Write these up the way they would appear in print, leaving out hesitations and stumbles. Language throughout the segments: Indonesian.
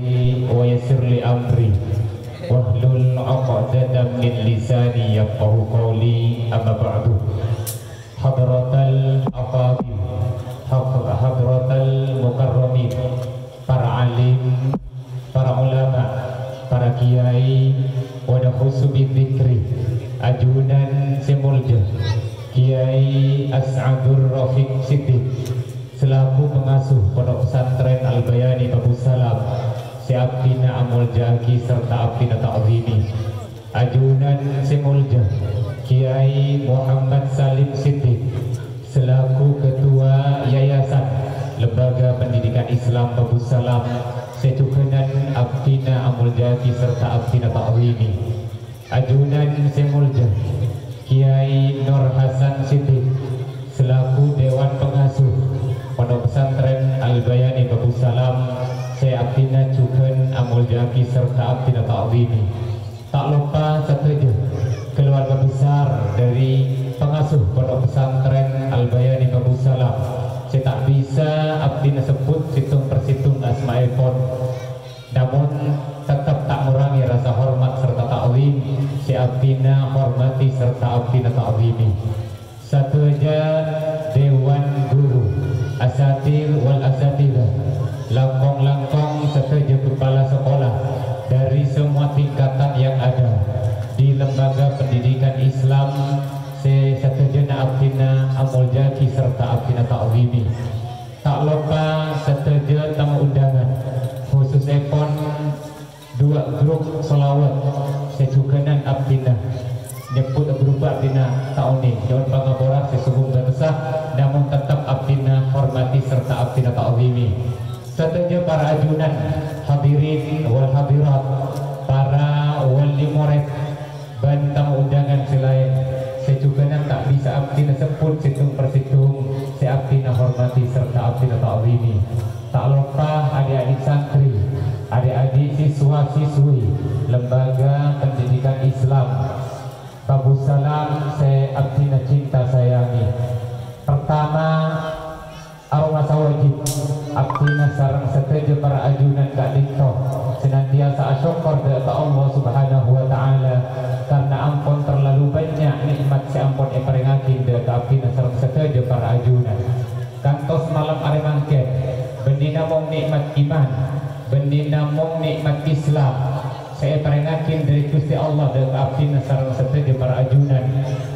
wa yassir li amri wahlul 'uqdatam min lisani yafqahu qawli. Amma ba'du. Hadratal afadil, hadratal mukarramin, para alim, para ulama, para kiai, wa nakhusu bidzikri ajunan semulja Kiai As'adur Rafiq Siddiq selaku pengasuh Pondok Pesantren Al-Bayani Babu Salam, Siabdina Amul Jaki serta Abdina Ta'zimi. Ajunan Semulja Kiai Muhammad Salim Siddiq selaku Ketua Yayasan Lembaga Pendidikan Islam Babu Salam, Setukenan Abdina Amul Jaki serta Abdina Ta'zimi. Ajunan Semulja Kiai Nur Hasan Siddiq selaku Dewan Pengasuh Pondok Pesantren Al-Bayani Babu Salam, saya Abdina Cuken Amul Jaki serta Abdina Ta'zimi. Tak lupa setuju keluarga besar dari pengasuh Pondok Pesantren Al-Bayani Babu Salam. Saya tak bisa Abdina sebut situng persitung asma'ipun, namun tetap tak mengurangi rasa hormat serta ta'zim. Si Abdina hormati serta Abdina ta'zimi. Satu aja Dewan Guru, Asatir wal Asatidah, langkong-langkong setuju kepala sekolah dari semua tingkatan yang ada di Lembaga Pendidikan Islam, setuju Abdina Amul Jaki serta Abdina Ta'zimi. Tak lupa setuju tamu undangan khusus epon dua grup solawat secukanan Abdina nyebut grup Abdina Ta'uni Jawan Pangaborak sesubung dan besar, namun tetap Abdina hormati serta Abdina Ta'zimi. Setuju para ajunan hadirin wal hadirat, para wali murid dan tamu undangan selain secukanan tak bisa Abdina sebut situng persitung, si Abdina hormati serta Abdina Ta'zimi. Tak lupa adik-adik santri, adik-adik siswa-siswi Lembaga Pendidikan Islam Babu Salam, saya Abdina cinta sayangi. Pertama, arwah wajib Abdina sarang setuju para ajunan Kak Dito senantiasa asyukur kepada Allah Subhanahu wa Ta'ala karena ampun terlalu banyak nikmat si ampun eparingakin kepada Abdina sarang setuju para ajunan. Kantos malam hari mangket bendina mong nikmat iman, bendina mong nikmat Islam, saya peringatkan dari Gusti Allah dan Abdina sarang setuju para ajunan.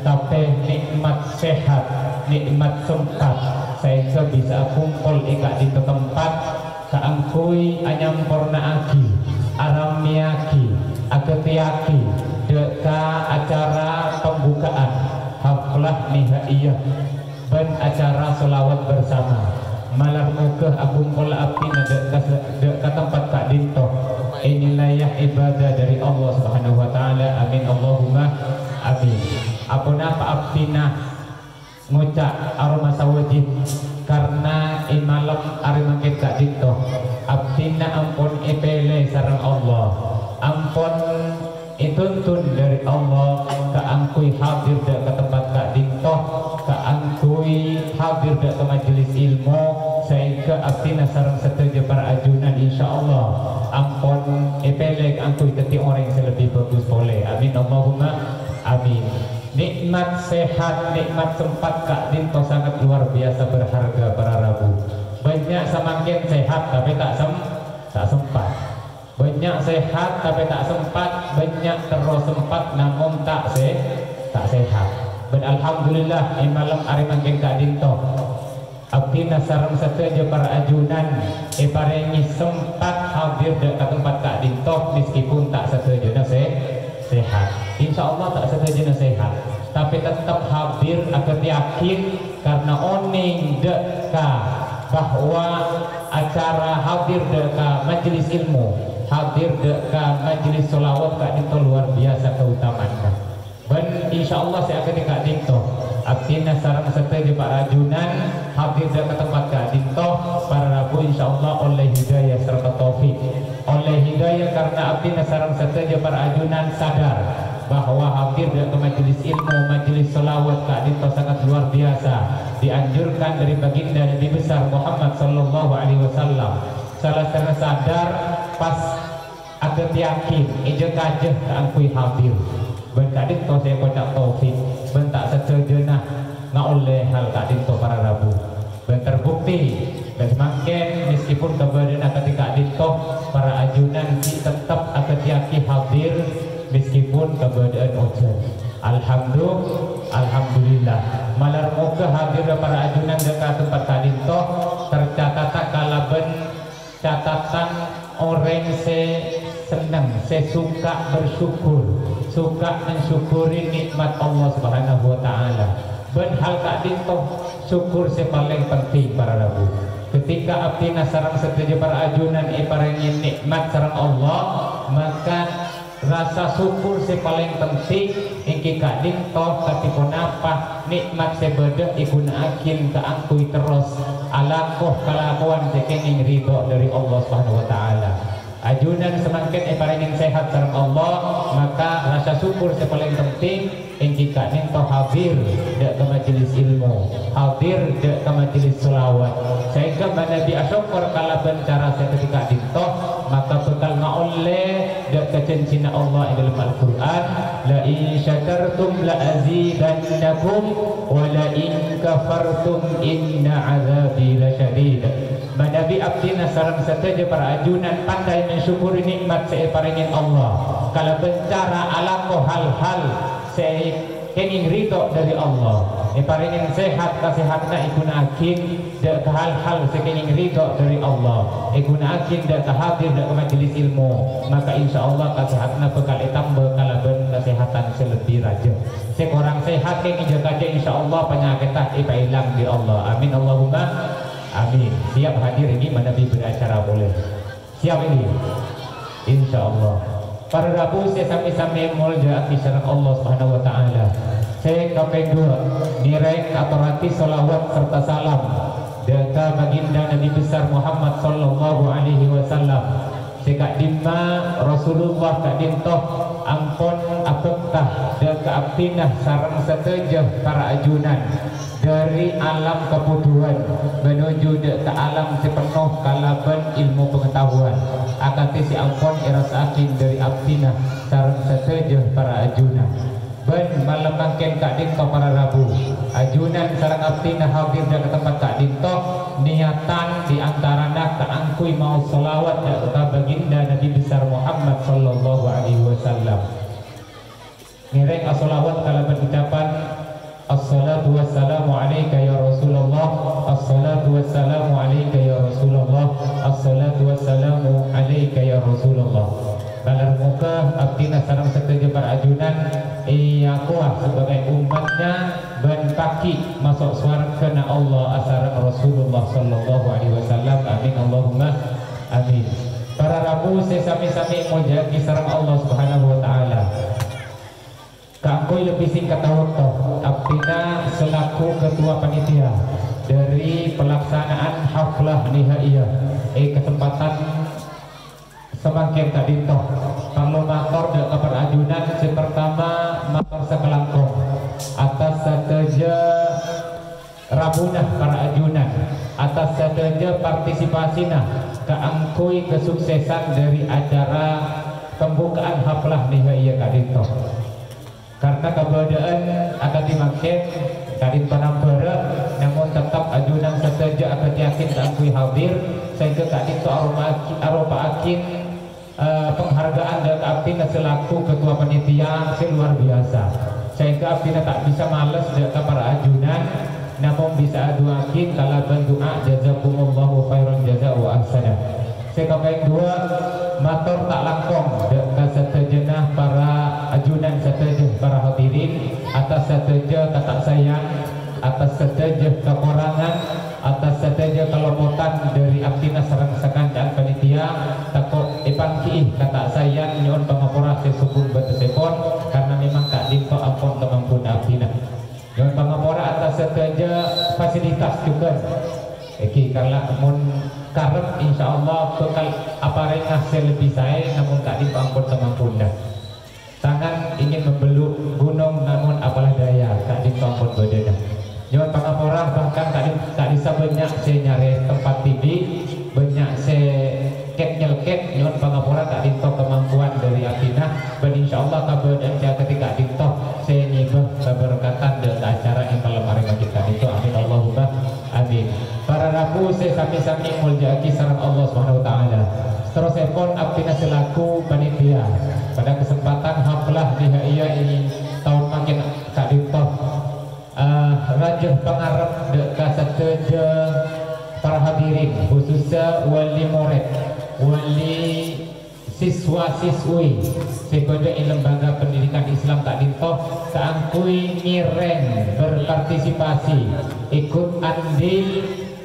Tapi nikmat sehat, nikmat sempat, saya bisa kumpul ikat di tempat kaangkui anyamporna aki, aramiaki, aketiaki, deka acara pembukaan haflah nihaiyah dan acara solawat bersama. Malah muka agung pola Abdina dek tempat Kak Dinto. Inilah ya ibadah dari Allah Subhanahu wa Ta'ala. Amin Allahumma amin. Apa Abdina ngucap aroma sawajib karena malam arimangkit Kak Dinto. Abdina ampun ipele sarang Allah, ampun ituntun dari Allah keangkui hadir dek ke tempat Kak Dinto, keangkui hadir dek ke majelis ilmu, sehingga Abdina sarang setuju para ajunan insyaallah ampun epelek angkui teti orang yang lebih bagus boleh. Amin Allahumma amin. Nikmat sehat, nikmat sempat Kak Dinto sangat luar biasa berharga para Rabu. Banyak semakin sehat tapi tak sempat. Banyak sehat tapi tak sempat, banyak terus sempat namun tak sehat. Dan alhamdulillah malam hari mangkin Kak Dinto Abdina sarang setuju para ajunan parengi sempat hadir ke tempat Kak Dinto meskipun tak setuju sehat. Insya Allah tak setuju sehat, tapi tetap hadir agar yakin karena oning deka bahwa acara hadir deka majelis ilmu, hadir deka majelis solawat Kak Dinto luar biasa keutamaannya. Dan insya Allah saya akan Kak Dinto Abdina sarang setuju para ajunan hadir ke tempat Kak Dinto para Rabu insya Allah oleh hidayah serta taufik. Oleh hidayah karena Abdina sarang setuju para ajunan sadar bahwa hadir ke majelis ilmu, majelis solawat Kak Dinto sangat luar biasa. Dianjurkan dari baginda Nabi besar Muhammad sallallahu alaihi wasallam salah sadar pas agak yakin ije kajeh keangkui hadir ben kadin to saya kodak taufik ben tak sejenak nggak oleh hal kadin to para rabu ben terbukti dan semakin meskipun keberadaan ketika kadin to para ajunan tetap agak yakin hadir meskipun keberadaan hujan. Alhamdulillah malar moga hadir para ajunan dekat tempat kadin to tercatat kalaben catatan orang senang, saya suka bersyukur, suka mensyukuri nikmat Allah Subhanahu wa taala. Ben hal kadin toh syukur saya paling penting para rabu. Ketika abdi sareng setuju para ajunan paringin nikmat sareng Allah, maka rasa syukur saya paling penting ingki kadin toh katipun apa nikmat saya beda igunakan keangkui terus alakoh kelakuan sekenging ridho dari Allah Subhanahu wa taala. Ajunan semakin paringin sehat sareng Allah, maka rasa syukur yang paling penting ingki kadin toh hadir dak ke majelis ilmu, hadir dak ke majelis selawat. Sehingga Nabi asyukur kala bencara saya ketika dintoh, maka bekal ngoleh dak kecencinaan Allah dalam Al-Qur'an, la in syakartum la azidannakum wa la in kafartum inna azabi lasyadid. Nabi abdina sareng sateja para ajunan pandai mensyukuri nikmat saya paringin Allah. Kalau bencara alakoh hal-hal saya ingin ridho dari Allah. Paringin sehat kesehatna igunakin dak hal-hal saya ingin ridho dari Allah. Igunakin dak hadir dak majelis ilmu. Maka insya Allah kesehatna bekal tambah kalaben kesehatan selebih raja. Seorang sehat yang jaga insya Allah penyakit tak hilang di Allah. Amin Allahumma. Amin. Siap hadir ini Nabi beracara boleh. Siap ini. Insya Allah. Para rabu saya sami-sami mulja kisah Allah Subhanahu wa taala. Saya kapeng dua nirek atau rati salawat serta salam data baginda Nabi besar Muhammad sallallahu alaihi wasallam. Sekak dimma Rasulullah kak dintoh ampun apekah dan keabdinah sarang setejah para ajunan dari alam kebutuhan menuju ke alam sepenuh kalaban ilmu pengetahuan akan si ampun irasakin dari abdinah sarang setejah para ajunan ben malam makin kak dintoh para rabu ajunan sarang abdinah hadir ke tempat kak dintoh niatan diantaranya keangkui mau salawat dan baginda Nabi besar Muhammad sallallahu alaihi wasallam. Ngerek as-salawat kalaban ucapan as-salatu wassalamu alaika ya Rasulullah, as-salatu wassalamu alaika ya Rasulullah, as-salatu wassalamu alaika ya Rasulullah. Dalam muka abdina sarang setuju para ajunan kuah sebagai umatnya ben paki masuk surga na Allah asarang Rasulullah sallallahu alaihi wasallam. Amin Allahumma amin. Para rabu saya sami-sami muji sareng Allah Subhanahu wa taala. Kangkoi lebih singkat waktu abdina selaku ketua panitia dari pelaksanaan haflah nihaiyah kesempatan semakin tadi toh kalau motor dan kabar ajunan pertama motor sekelangkong atas saja rabunah para ajunan atas saja partisipasinya keangkui kesuksesan dari acara pembukaan haflah nihaiyah kadito karena keberadaan akan dimaksud kadin panambara namun tetap ajunan saja akan yakin keangkui hadir sehingga kadito aropa akin penghargaan dari abdina selaku ketua panitia luar biasa sehingga abdina tak bisa males dari para ajunan namun bisa aduakin kalau bendoa jazakumullahu khairan jaza wa ahsana. Sehingga yang dua motor tak langkong dengan setejenah para ajunan setejenah para hadirin atas setejenah kata sayang atas setejenah kekurangan atas setejenah kelopotan dari abdina serang sekandang panitia takut ipangki kata sayang nyon pengapura sesubun betesepon karena memang tak dinto ampun kemampuan abdina nyon pengapura atas setejenah fasilitas juga karena mun karep insya Allah bekal apa hasil lebih saya namun tak dipampun kemampuan tangan ingin membeluk gunung namun apalah daya tak dipampun badannya nyon pengapura bahkan tak bisa banyak saya nyari tempat TV banyak saya pura Kak Dinto kemampuan dari Atina dan insyaallah kabar dan ketika Dinto saya nyibah keberkatan dan acara yang kalau mari kita itu amin Allahumma amin. Para rabu saya sami-sami muljaki sareng Allah Subhanahu wa taala. Terus pun Atina selaku panitia pada kesempatan haflah di HIA ini tahun makin Kak Dinto rajah pengarap dekat seteja para hadirin khususnya wali murid, wali siswa-siswi sekolah lembaga pendidikan Islam Kak Dinto keangkui nireng berpartisipasi ikut andil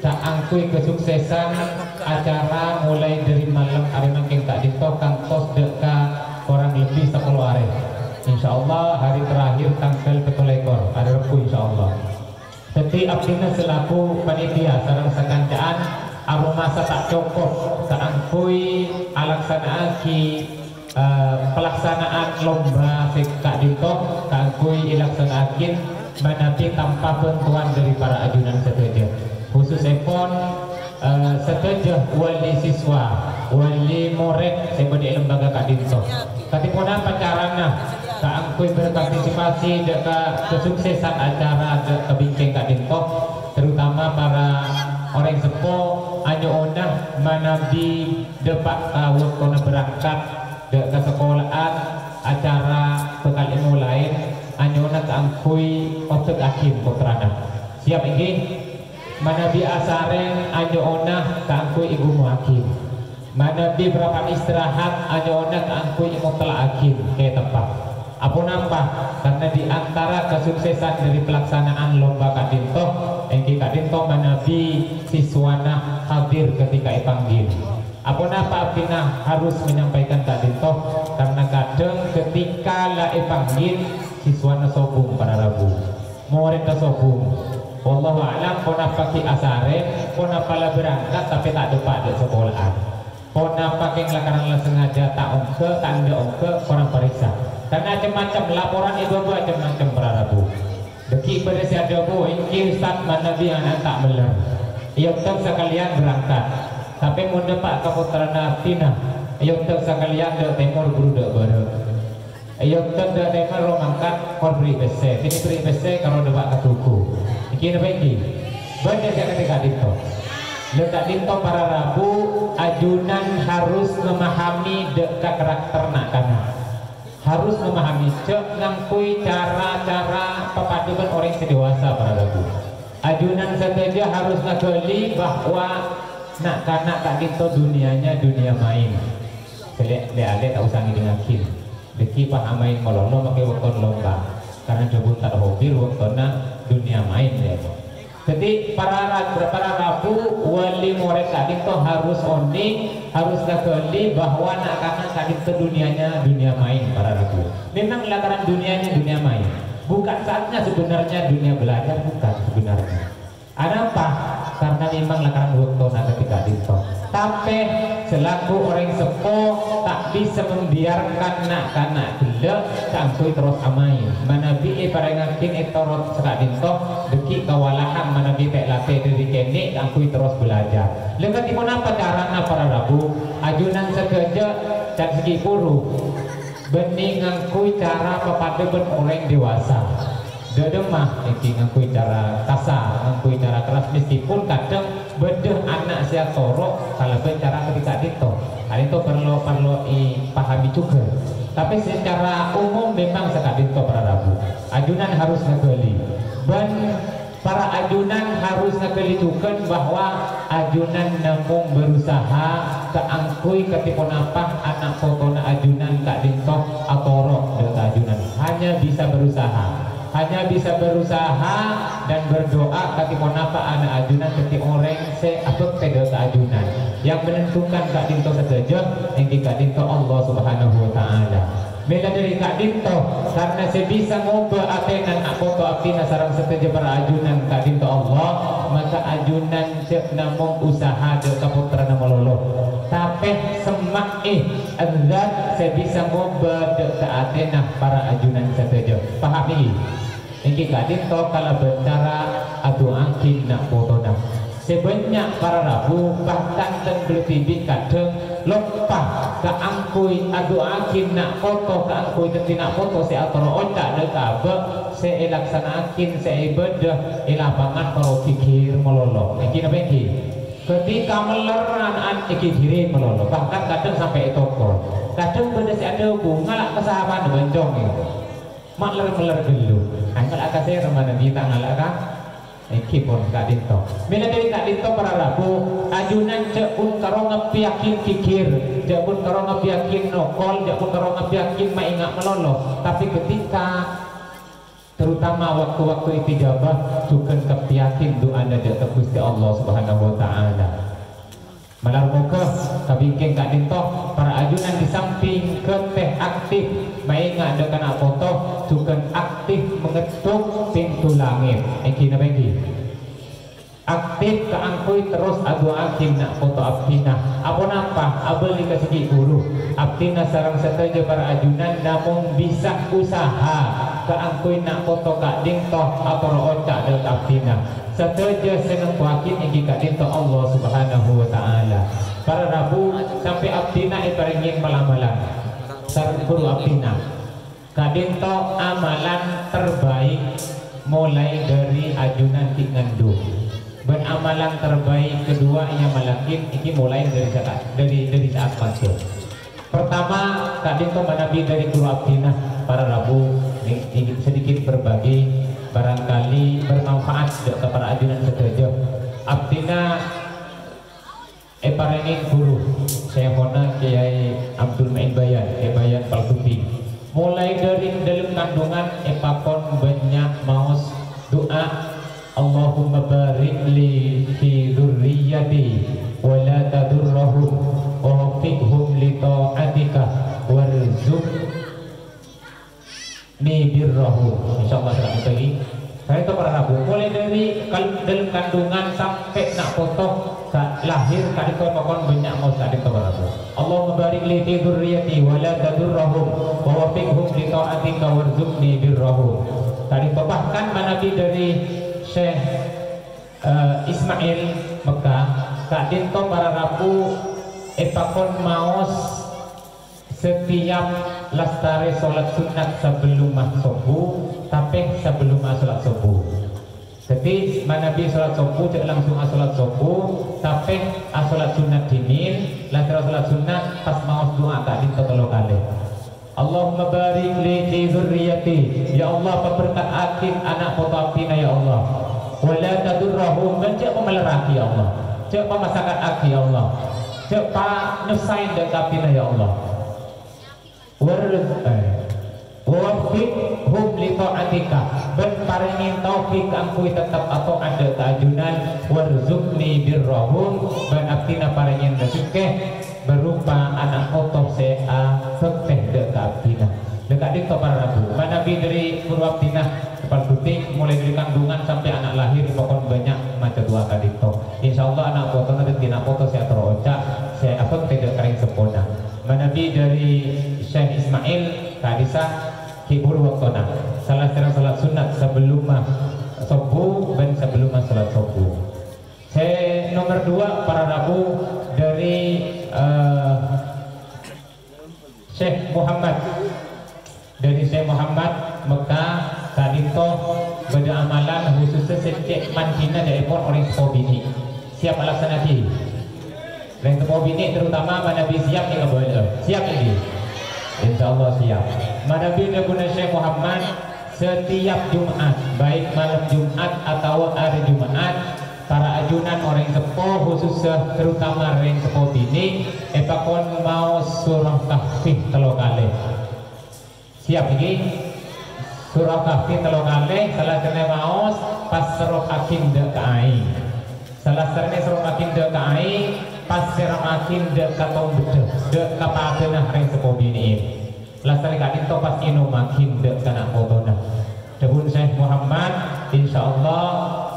keangkui kesuksesan acara mulai dari malam hari makin Kak Dinto kantos dekat kurang lebih 10 hari. Insyaallah hari terakhir tanggal 17 hari Rabu insyaallah. Jadi abdina selaku panitia sareng sakancaan aru masa tak cukup keangkui alaksanaki pelaksanaan lomba Kak Dinto keangkui ilaksanakin menapi tanpa bantuan dari para ajunan setuju khususnya pun setuju wali siswa wali murid sebagai lembaga Kak Dinto tapi pun apa caranya keangkui berpartisipasi dekat kesuksesan acara kebincang Kak Dinto terutama para orang sepuh anyo onah manabi depak waktu berangkat dekat sekolahan acara bekal ilmu lain anyo onah keangkui otak akhir putrana siap ini manabi asaren anyo onah keangkui ibu muakim manabi berapa istirahat anyo onah keangkui mutlak akhir kayak tempat apa nambah karena di antara kesuksesan dari pelaksanaan lomba Kak Dinto Kak Dinto manabi siswana hadir ketika dipanggil apa napa Abdina harus menyampaikan Kak Dinto karena kadang ketika lah dipanggil siswana sobung pada Rabu murid sobung wallahu a'lam pun apa ki asare pun apa lah berangkat tapi tak dapat di sekolahan pun apa ki ngelakaran sengaja tak ongke tak ada ongke orang periksa karena macam-macam laporan itu macam-macam para Rabu. Deki pada si ada bu, ini Ustaz Manabi anak tak melar. Ia tak sekalian berangkat. Tapi mun dapat keputeran Atina, ia tak sekalian ke timur guru dak baru. Ia tak dak timur romangkat kor beri bese. Ini beri bese kalau dapat ketuku. Iki apa iki? Banyak yang ketika Dinto. Letak Dinto para Rabu, ajunan harus memahami dekat karakter nak kana. Harus memahami cek ngangkui cara-cara pepaduan orang sedewasa para Rabu. Ajunan saja harus ngageli bahwa nak kanak Kak Dinto dunianya dunia main. Lek tak usah ngidengakin. Deki paham main melolo pakai waktu lomba. Karena jebul tak hobi waktu dunia main ya. Jadi para Rabu wali murid Kak Dinto harus oning, harus ngageli bahwa nak kanak Kak Dinto dunianya dunia main para Rabu. Memang lataran dunianya dunia main. Bukan saatnya sebenarnya dunia belajar bukan sebenarnya. Ada apa? Karena memang lataran waktu nak ketika Dinto. Tapi selaku orang sepuh tak bisa membiarkan nak kanak gelap sampai terus amain. Manabi parengakin etorot Kak Dinto deki kawalahan manabi tek latih dari kene sampai terus belajar. Lekat ipun apa caranya para Rabu? Ajunan sekeja dan segi puru bening ngangkui cara pepaduan orang dewasa. Dedemah iki ngangkui cara kasar, ngangkui cara keras meskipun kadang bedeh anak sia torok kalau cara ketika Dinto. Hal itu perlu dipahami juga. Tapi secara umum memang Kak Dinto para Rabu. Ajunan harus ngegeli. Dan para ajunan harus ngegeli juga bahwa ajunan namun berusaha keangkui ketipun apa anak fotona ajunan Kak Dinto atorok dengan ajunan hanya bisa berusaha. Hanya bisa berusaha dan berdoa ketika apa anak ajunan ketika orang seabek tegel ajunan yang menentukan Kak Dinto saja yang Kak Dinto Allah Subhanahu wa taala. Beda dari Kak Dinto karena saya bisa ngoba atenan foto apina sarang seteja para ajunan Kak Dinto Allah maka ajunan cek namung usaha de kaputra nama lolo tapi semak azat saya bisa ngoba de atenan para ajunan seteja paham ini? Ini Kak Dinto kalau bicara adu angkin nak foto nak sebanyak para rabu bahkan dan bertibit kadang lupa keangkui adu akin nak foto keangkui dan tidak foto se atoro otak dekabe se laksanakin se ibadah ilapangan kalau pikir melolo iki apa iki ketika meleran iki diri melolo bahkan kadang sampai toko kadang benda si ada bunga lah kesahabat bencong itu mak meler gelu angkat akasnya remadan di tangan lah iki pun kak dinto bila dari kak dinto para rabu ajunan cek pun karo ngepiakin kikir cek pun karo ngepiakin nokol cek pun karo ngepiakin maingat melolo tapi ketika terutama waktu-waktu istijabah sukan kepiakin doa dari Gusti Allah Subhanahu wa taala malar muka kabikin kak dinto para ajunan di samping ke teh aktif maingat dengan foto sukan aktif mengetuk pintu langit iki napa iki aktif keangkui terus adu akin nak foto abdina apa napa abel dikasih guru abdina sarang saja para ajunan namun bisa usaha keangkui nak foto kak dinto atau ocak del abdina saja senang kuakin iki kak dinto Allah Subhanahu wa taala para rabu sampai abdina ibaringin malam-malam sarang guru abdina kak dinto amalan terbaik mulai dari ajunan tingandu beramalan terbaik kedua yang malakin ini mulai dari saat masuk pertama kak dinto menabi dari guru abdina para rabu ingin sedikit berbagi barangkali bermanfaat kepada ajunan setuju abdina parengin guru saya hona Kiai Abdul Main Bayan Bayan Palsuti mulai dari dalam kandungan epakon banyak maus doa Allahumma barik li fi dzurriyyati wa la tadurruhum wa fiqhum li ta'atika warzuqni birrahum insyaallah selamat pagi saya itu para rabu mulai dari dalam kandungan sampai nak foto lahir kali kau makan banyak mau tadi itu para rabu Allahumma barik li fi dzurriyyati wa la tadurruhum wa fiqhum li ta'atika warzuqni birrahum tadi bahkan manabi dari Syekh Ismail Mekah kak dinto para rabu epakon maos setiap lastare sholat sunat sebelum subuh tapi sebelum sholat subuh jadi manabi sholat subuh tidak langsung sholat subuh tapi sholat sunat dinin lastare sholat sunat pas maos doa kak dinto telo kali Allahumma barik li fi dzurriyyati ya Allah berkat akin anak foto abdina ya Allah wala tadurruhum dan cek pemeleraki ya Allah cek pemasakan aki ya Allah cek pa nyusain dan abdina ya Allah wafiqhum li ta'atika ben paringin taufik angkui tetap atau ada keajunan warzuqni birrahum ben abdina paringin rezeki berupa anak otok sea seteh dekat abdina dekat dinto para rabu manabi dari guru abdina depan putih mulai dari kandungan sampai anak lahir pokoknya banyak macam dua kali dinto insyaallah anak foto nanti tina foto saya terocak saya apa tidak kering sempurna manabi dari Syekh Ismail kadisa hibur waktona salah salat sunat sebelum subuh dan sebelum salat subuh saya nomor 2 para rabu dari Syekh Muhammad Mekah kadito beda amalan khususnya setiap mantina dari pun orang sepobini siap alaksanati orang sepobini terutama manabi siap yang boleh siap lagi insyaallah siap manabi guna Syekh Muhammad setiap Jumat baik malam Jumat atau hari Jumat para ajunan orang sepuh khususnya terutama orang sepuh ini epakon mau surah kahfi telo kali siap ini surah kahfi telo kali salah satu maos pas surah akin de kai salah satu surah akin de kai pas surah akin de katong bede de kapatenah orang sepuh ini lasari kadin to pas ino makin de kana fotona debun Syekh Muhammad insyaallah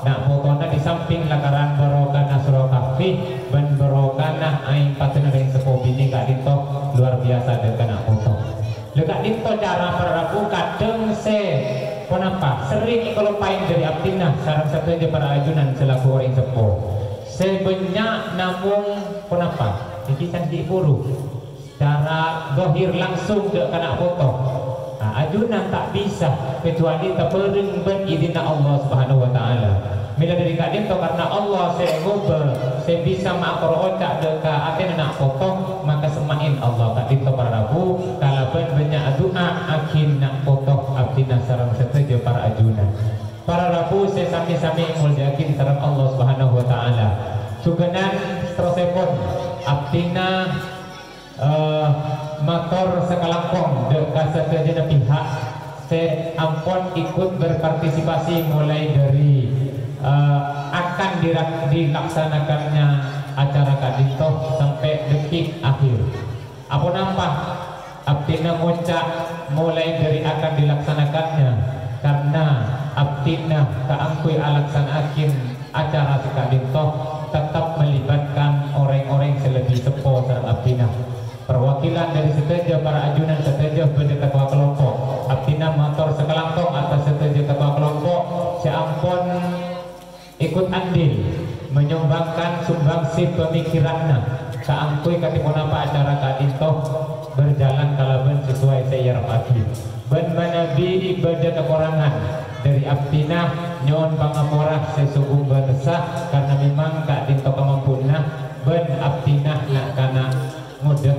nak fotona di samping lakaran barokana surah kahfi dan barokana aing patenah yang sepuh ini kadin to luar biasa de kana foto lekak dinto cara perabu kadang kenapa sering kalau pain dari abdinah sarang satu aja para ajunan selaku orang sepuh sebanyak namun kenapa iki cantik puru cara dohir langsung ke kena foto. Ajunan tak bisa kecuali terpering berizin Allah Subhanahu wa taala. Bila dari kadin to karena Allah saya ngubah saya bisa makro ocak deka aten nak foto maka semain Allah kadin to para rabu kalaban banyak doa akin nak foto abdina sareng setuju para ajunan. Para rabu saya sami-sami mulyakin sareng Allah Subhanahu wa taala. Sugenan terusipun abdina motor sekalangkong dekat setuju pihak saya ampun ikut berpartisipasi mulai dari akan dilaksanakannya acara kadintoh sampai detik akhir. Apa nampak abdina ngucap mulai dari akan dilaksanakannya karena abdina keangkui alaksanakin acara kadintoh tetap melibatkan orang-orang selebih sepo sareng abdina. Perwakilan dari setuju para ajunan setuju pada ketua kelompok abdina motor sekelangkong atas setuju ketua kelompok seampun ikut andil menyumbangkan sumbangsi pemikirannya saangkui katipun apa acara kadintoh berjalan kalaban sesuai saya pagi ben manabi ibadah kekurangan dari abdina nyon pangamorah sesungguh betesah karena memang kadintoh kemampunan ben abdina nak kana mudah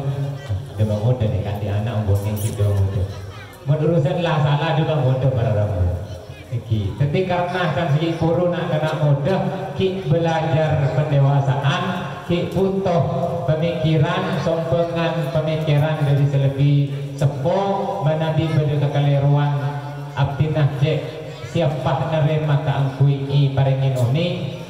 demang mudah nih kan di anak umboning hidup mudah menerusan lah salah juga mudah para ramu iki ketika karena kan si puru nak kena mudah ki belajar pendewasaan ki butuh pemikiran sompengan pemikiran dari selebih sepo manabi pada kekeliruan abdinah cek siapa nerima keangkui i paringin oni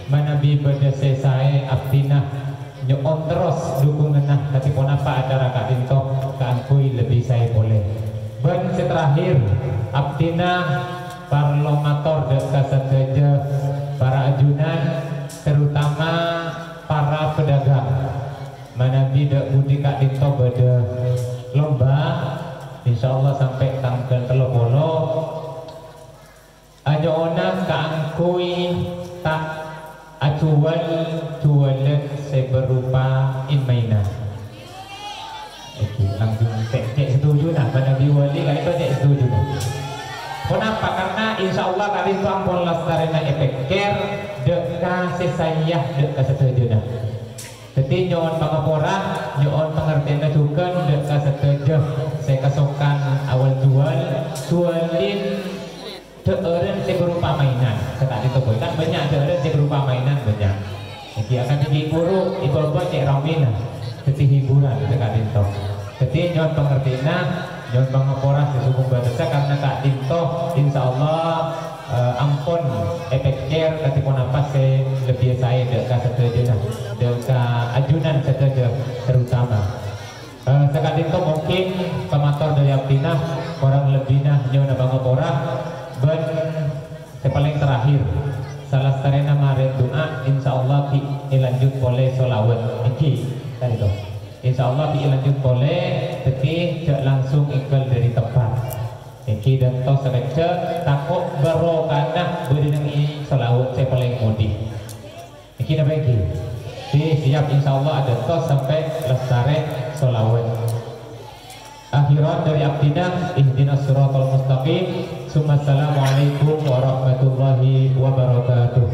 manabi pada sesai abdinah nyoon terus dukungan nah tapi pun apa acara kadintoh keangkui lebih saya boleh ben terakhir abdina parlomator dekat saja para ajunan terutama para pedagang manabi dak budi kadintoh pada lomba insyaallah sampai tanggal 30 ajoona keangkui tak jualan seberupa inmaina. Langsung cek setuju nah pada biwali kali itu cek setuju nah. Kenapa? Karena insya Allah kali itu ampun lastarina efek care deka sesayah deka setuju nah. Jadi nyon pangapora nyon pengertian juga deka setuju saya kesokan awal jualin deureun teh berupa mainan sekali itu kan banyak deureun teh berupa mainan banyak jadi akan jadi guru ibu-ibu cek ramina jadi hiburan sekali itu jadi nyon pengertian nyon pangapora sesungguh bahasa karena kak Dinto insya Allah ampun efek care katipun apa saya lebih saya dekat setuju nah dekat ajunan setuju terutama sekali itu mungkin pemator dari abdina orang lebih nah nyon pangapora ben paling terakhir salah sarena mare doa insyaallah dilanjut boleh sholawat iki tadi to insyaallah dilanjut boleh tapi tidak langsung ikal dari tempat iki dan to saja takut barokah beri ini sholawat saya paling mudi iki apa iki siap insyaallah ada to sampai lestari sholawat akhirat dari abdina ihdinas siratal mustaqim. Assalamualaikum warahmatullahi wabarakatuh.